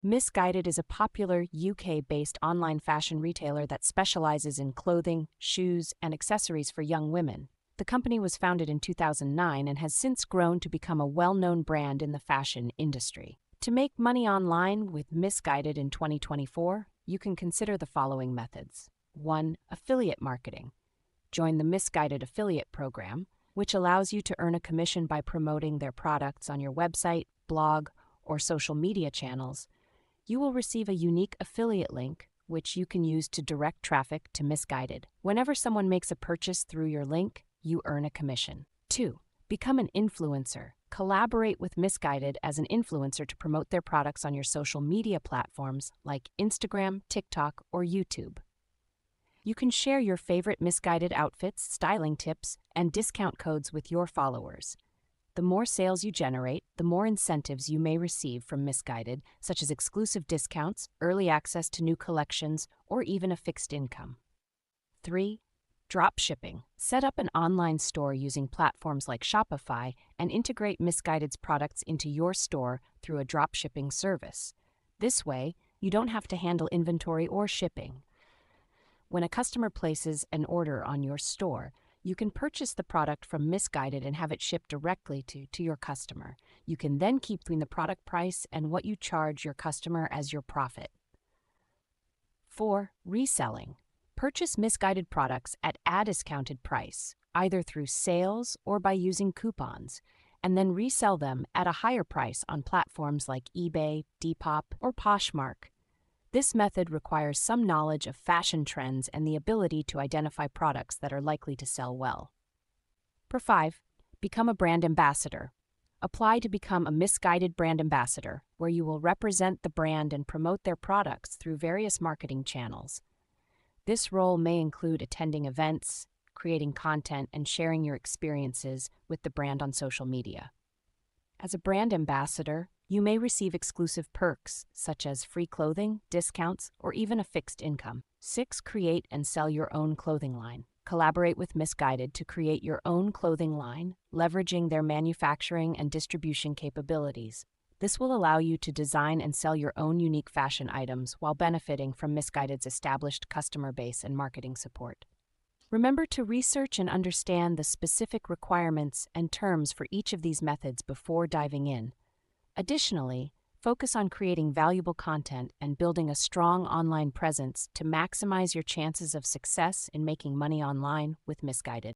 Missguided is a popular UK-based online fashion retailer that specializes in clothing, shoes, and accessories for young women. The company was founded in 2009 and has since grown to become a well-known brand in the fashion industry. To make money online with Missguided in 2024, you can consider the following methods. 1. Affiliate marketing. Join the Missguided affiliate program, which allows you to earn a commission by promoting their products on your website, blog, or social media channels. You will receive a unique affiliate link, which you can use to direct traffic to Missguided. Whenever someone makes a purchase through your link, you earn a commission. 2. Become an influencer. Collaborate with Missguided as an influencer to promote their products on your social media platforms like Instagram, TikTok, or YouTube. You can share your favorite Missguided outfits, styling tips, and discount codes with your followers. The more sales you generate, the more incentives you may receive from Missguided, such as exclusive discounts, early access to new collections, or even a fixed income. 3. Drop shipping. Set up an online store using platforms like Shopify and integrate Missguided's products into your store through a drop shipping service. This way, you don't have to handle inventory or shipping. When a customer places an order on your store, you can purchase the product from Missguided and have it shipped directly to your customer. You can then keep between the product price and what you charge your customer as your profit. 4. Reselling. Purchase Missguided products at a discounted price, either through sales or by using coupons, and then resell them at a higher price on platforms like eBay, Depop, or Poshmark. This method requires some knowledge of fashion trends and the ability to identify products that are likely to sell well. 5. Become a brand ambassador. Apply to become a Missguided brand ambassador, where you will represent the brand and promote their products through various marketing channels. This role may include attending events, creating content, and sharing your experiences with the brand on social media. As a brand ambassador, you may receive exclusive perks, such as free clothing, discounts, or even a fixed income. 6. Create and sell your own clothing line. Collaborate with Missguided to create your own clothing line, leveraging their manufacturing and distribution capabilities. This will allow you to design and sell your own unique fashion items while benefiting from Missguided's established customer base and marketing support. Remember to research and understand the specific requirements and terms for each of these methods before diving in. Additionally, focus on creating valuable content and building a strong online presence to maximize your chances of success in making money online with Missguided.